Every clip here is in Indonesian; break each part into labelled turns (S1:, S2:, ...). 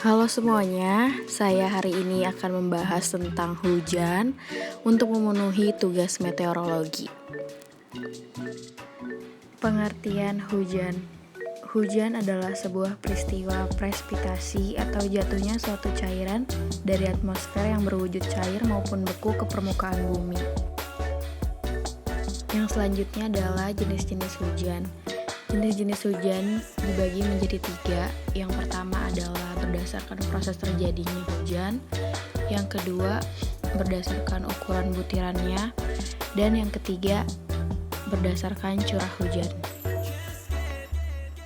S1: Halo semuanya, saya hari ini akan membahas tentang hujan untuk memenuhi tugas meteorologi. Pengertian hujan. Hujan adalah sebuah peristiwa presipitasi atau jatuhnya suatu cairan dari atmosfer yang berwujud cair maupun beku ke permukaan bumi. Yang selanjutnya adalah jenis-jenis hujan. Jenis-jenis hujan dibagi menjadi 3. Yang pertama adalah berdasarkan proses terjadinya hujan. Yang kedua, berdasarkan ukuran butirannya. Dan yang ketiga, berdasarkan curah hujan.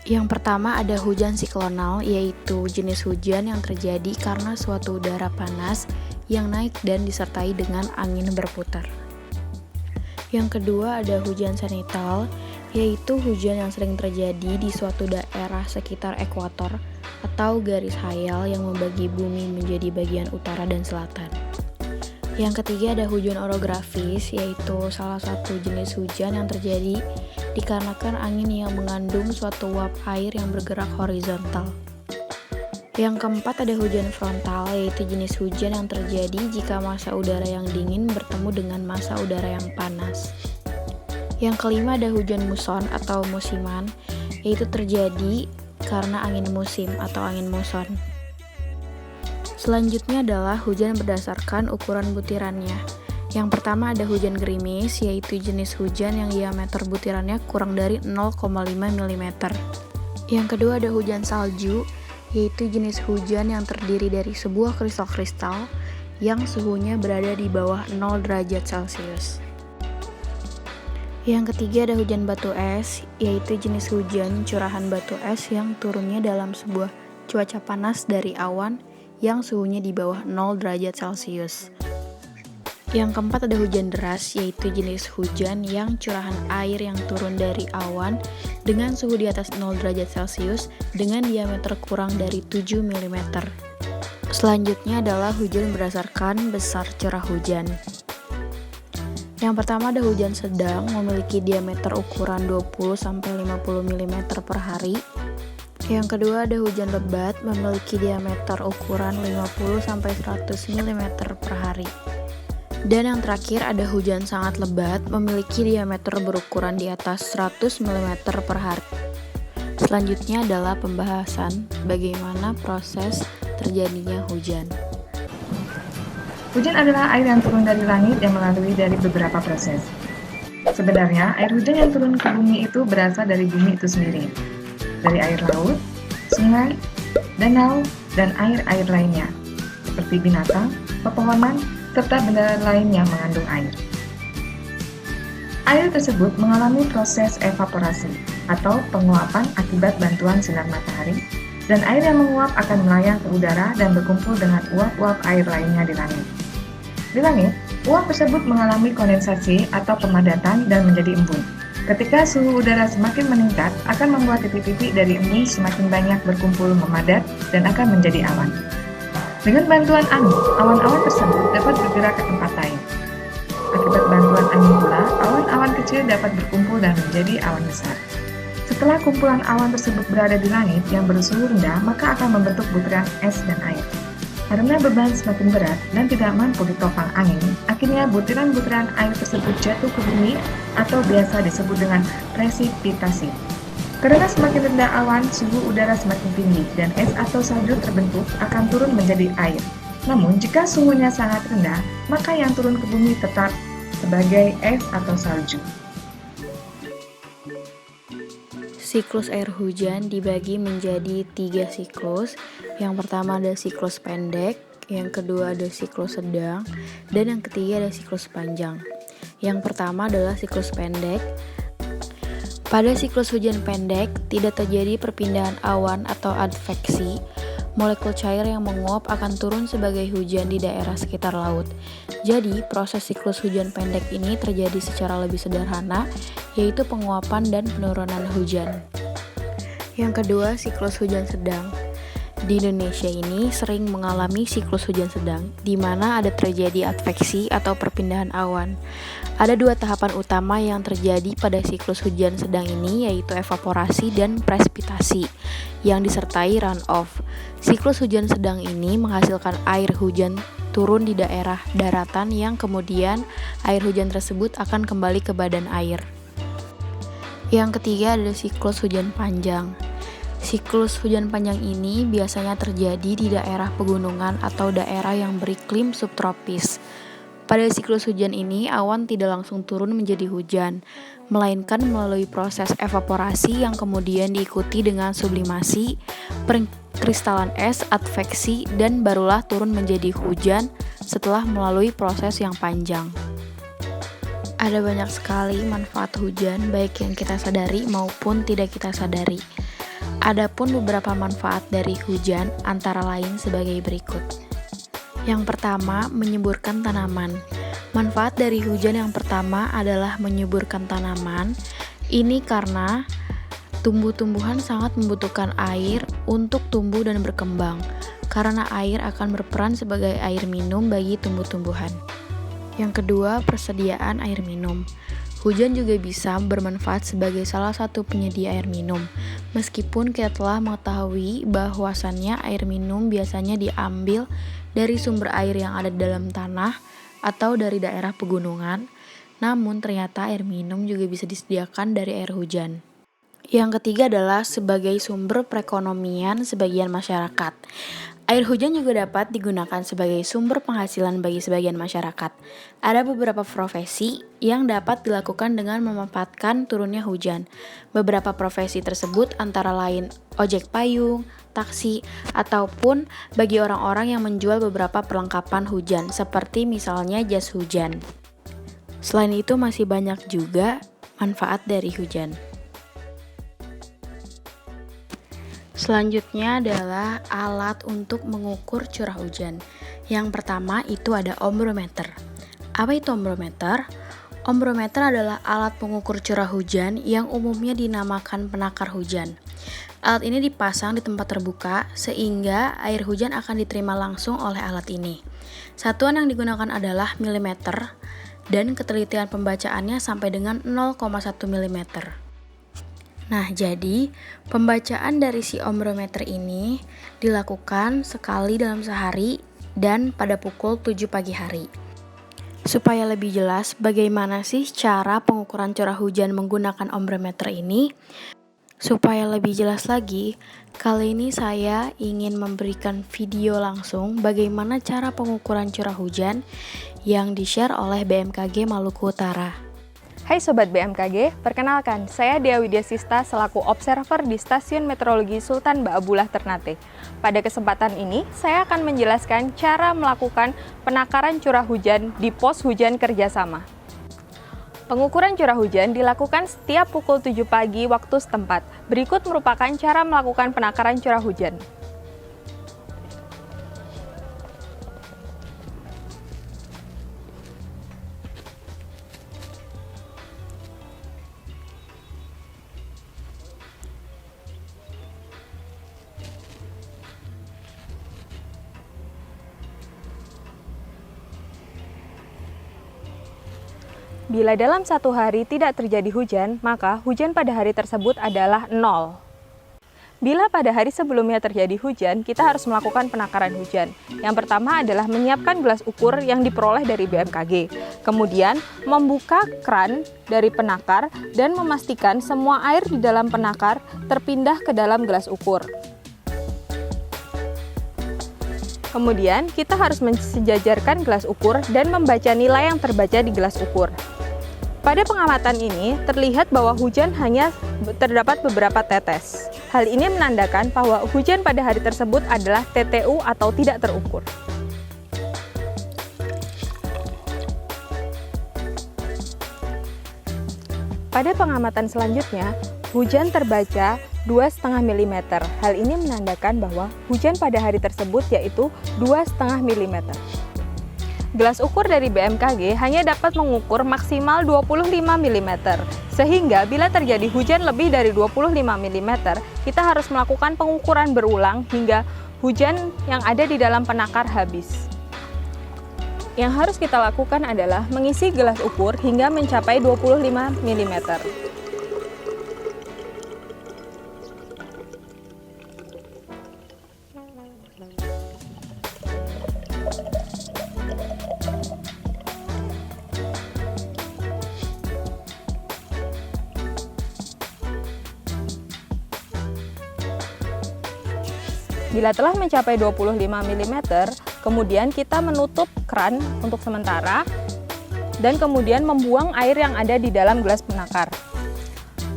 S1: Yang pertama ada hujan siklonal, yaitu jenis hujan yang terjadi karena suatu udara panas yang naik dan disertai dengan angin berputar. Yang kedua ada hujan zenital, yaitu hujan yang sering terjadi di suatu daerah sekitar ekuator atau garis hayal yang membagi bumi menjadi bagian utara dan selatan. Yang ketiga ada hujan orografis, yaitu salah satu jenis hujan yang terjadi dikarenakan angin yang mengandung suatu uap air yang bergerak horizontal. Yang keempat ada hujan frontal, yaitu jenis hujan yang terjadi jika massa udara yang dingin bertemu dengan massa udara yang panas. Yang kelima ada hujan muson atau musiman, yaitu terjadi karena angin musim atau angin muson. Selanjutnya adalah hujan berdasarkan ukuran butirannya. Yang pertama ada hujan gerimis, yaitu jenis hujan yang diameter butirannya kurang dari 0,5 mm. Yang kedua ada hujan salju, yaitu jenis hujan yang terdiri dari sebuah kristal-kristal yang suhunya berada di bawah 0 derajat Celcius. Yang ketiga ada hujan batu es, yaitu jenis hujan curahan batu es yang turunnya dalam sebuah cuaca panas dari awan yang suhunya di bawah 0 derajat Celcius. Yang keempat ada hujan deras, yaitu jenis hujan yang curahan air yang turun dari awan dengan suhu di atas 0 derajat Celcius dengan diameter kurang dari 7 mm. Selanjutnya adalah hujan berdasarkan besar curah hujan. Yang pertama ada hujan sedang memiliki diameter ukuran 20-50 mm per hari. Yang kedua ada hujan lebat memiliki diameter ukuran 50-100 mm per hari. Dan yang terakhir ada hujan sangat lebat memiliki diameter berukuran di atas 100 mm per hari. Selanjutnya adalah pembahasan bagaimana proses terjadinya hujan.
S2: Hujan adalah air yang turun dari langit yang melalui dari beberapa proses. Sebenarnya, air hujan yang turun ke bumi itu berasal dari bumi itu sendiri. Dari air laut, sungai, danau, dan air-air lainnya, seperti binatang, pepohonan, serta benda lain yang mengandung air. Air tersebut mengalami proses evaporasi atau penguapan akibat bantuan sinar matahari, dan air yang menguap akan melayang ke udara dan berkumpul dengan uap-uap air lainnya di langit. Di langit, uap tersebut mengalami kondensasi atau pemadatan dan menjadi embun. Ketika suhu udara semakin meningkat, akan membuat titik-titik dari embun semakin banyak berkumpul memadat dan akan menjadi awan. Dengan bantuan angin, awan-awan tersebut dapat bergerak ke tempat lain. Akibat bantuan angin pula, awan-awan kecil dapat berkumpul dan menjadi awan besar. Setelah kumpulan awan tersebut berada di langit yang bersuhu rendah, maka akan membentuk butiran es dan air. Karena beban semakin berat dan tidak mampu ditopang angin, akhirnya butiran-butiran air tersebut jatuh ke bumi atau biasa disebut dengan presipitasi. Karena semakin rendah awan, suhu udara semakin tinggi dan es atau salju terbentuk akan turun menjadi air. Namun, jika suhunya sangat rendah, maka yang turun ke bumi tetap sebagai es atau salju.
S1: Siklus air hujan dibagi menjadi 3 siklus. Yang pertama ada siklus pendek, yang kedua ada siklus sedang, dan yang ketiga ada siklus panjang. Yang pertama adalah siklus pendek. Pada siklus hujan pendek, tidak terjadi perpindahan awan atau adveksi. Molekul cair yang menguap akan turun sebagai hujan di daerah sekitar laut. Jadi, proses siklus hujan pendek ini terjadi secara lebih sederhana, yaitu penguapan dan penurunan hujan. Yang kedua, siklus hujan sedang. di Indonesia ini sering mengalami siklus hujan sedang, di mana ada terjadi adveksi atau perpindahan awan. Ada dua tahapan utama yang terjadi pada siklus hujan sedang ini, yaitu evaporasi dan presipitasi, yang disertai runoff. Siklus hujan sedang ini menghasilkan air hujan turun di daerah daratan yang kemudian air hujan tersebut akan kembali ke badan air. Yang ketiga adalah siklus hujan panjang. Siklus hujan panjang ini biasanya terjadi di daerah pegunungan atau daerah yang beriklim subtropis. Pada siklus hujan ini, awan tidak langsung turun menjadi hujan, melainkan melalui proses evaporasi yang kemudian diikuti dengan sublimasi, perkristalan es, adveksi, dan barulah turun menjadi hujan setelah melalui proses yang panjang. Ada banyak sekali manfaat hujan, baik yang kita sadari maupun tidak kita sadari. Adapun beberapa manfaat dari hujan antara lain sebagai berikut. Yang pertama, menyuburkan tanaman. Manfaat dari hujan yang pertama adalah menyuburkan tanaman. Ini karena tumbuh-tumbuhan sangat membutuhkan air untuk tumbuh dan berkembang, karena air akan berperan sebagai air minum bagi tumbuh-tumbuhan. Yang kedua, persediaan air minum. Hujan juga bisa bermanfaat sebagai salah satu penyedia air minum, meskipun kita telah mengetahui bahwasannya air minum biasanya diambil dari sumber air yang ada di dalam tanah atau dari daerah pegunungan, namun ternyata air minum juga bisa disediakan dari air hujan. Yang ketiga adalah sebagai sumber perekonomian sebagian masyarakat. Air hujan juga dapat digunakan sebagai sumber penghasilan bagi sebagian masyarakat. Ada beberapa profesi yang dapat dilakukan dengan memanfaatkan turunnya hujan. Beberapa profesi tersebut antara lain ojek payung, taksi, ataupun bagi orang-orang yang menjual beberapa perlengkapan hujan, seperti misalnya jas hujan. Selain itu masih banyak juga manfaat dari hujan. Selanjutnya adalah alat untuk mengukur curah hujan. Yang pertama itu ada ombrometer. Apa itu ombrometer? Ombrometer adalah alat pengukur curah hujan yang umumnya dinamakan penakar hujan. Alat ini dipasang di tempat terbuka sehingga air hujan akan diterima langsung oleh alat ini. Satuan yang digunakan adalah milimeter dan ketelitian pembacaannya sampai dengan 0,1 mm. Nah, jadi pembacaan dari si ombrometer ini dilakukan sekali dalam sehari dan pada pukul 7 pagi hari. Supaya lebih jelas bagaimana sih cara pengukuran curah hujan menggunakan ombrometer ini, supaya lebih jelas lagi, kali ini saya ingin memberikan video langsung bagaimana cara pengukuran curah hujan yang di-share oleh BMKG Maluku Utara.
S3: Hai Sobat BMKG, perkenalkan, saya Dea Widyasista selaku observer di Stasiun Meteorologi Sultan Ba'abullah Ternate. Pada kesempatan ini, saya akan menjelaskan cara melakukan penakaran curah hujan di pos hujan kerjasama. Pengukuran curah hujan dilakukan setiap pukul 7 pagi waktu setempat. Berikut merupakan cara melakukan penakaran curah hujan. Bila dalam satu hari tidak terjadi hujan, maka hujan pada hari tersebut adalah 0. Bila pada hari sebelumnya terjadi hujan, kita harus melakukan penakaran hujan. Yang pertama adalah menyiapkan gelas ukur yang diperoleh dari BMKG. Kemudian, membuka keran dari penakar dan memastikan semua air di dalam penakar terpindah ke dalam gelas ukur. Kemudian, kita harus mensejajarkan gelas ukur dan membaca nilai yang terbaca di gelas ukur. Pada pengamatan ini, terlihat bahwa hujan hanya terdapat beberapa tetes. Hal ini menandakan bahwa hujan pada hari tersebut adalah TTU atau tidak terukur. Pada pengamatan selanjutnya, hujan terbaca 2,5 mm. Hal ini menandakan bahwa hujan pada hari tersebut yaitu 2,5 mm. Gelas ukur dari BMKG hanya dapat mengukur maksimal 25 mm. Sehingga bila terjadi hujan lebih dari 25 mm, kita harus melakukan pengukuran berulang hingga hujan yang ada di dalam penakar habis. Yang harus kita lakukan adalah mengisi gelas ukur hingga mencapai 25 mm. Bila telah mencapai 25 mm, kemudian kita menutup keran untuk sementara dan kemudian membuang air yang ada di dalam gelas penakar.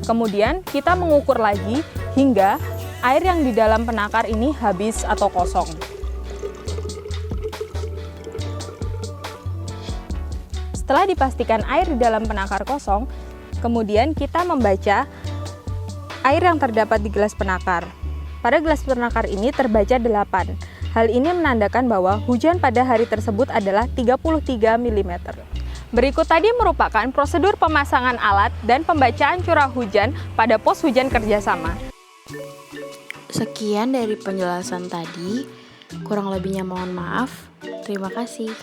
S3: Kemudian kita mengukur lagi hingga air yang di dalam penakar ini habis atau kosong. Setelah dipastikan air di dalam penakar kosong, kemudian kita membaca air yang terdapat di gelas penakar. Pada gelas penakar ini terbaca 8. Hal ini menandakan bahwa hujan pada hari tersebut adalah 33 mm. Berikut tadi merupakan prosedur pemasangan alat dan pembacaan curah hujan pada pos hujan kerjasama.
S1: Sekian dari penjelasan tadi, kurang lebihnya mohon maaf. Terima kasih.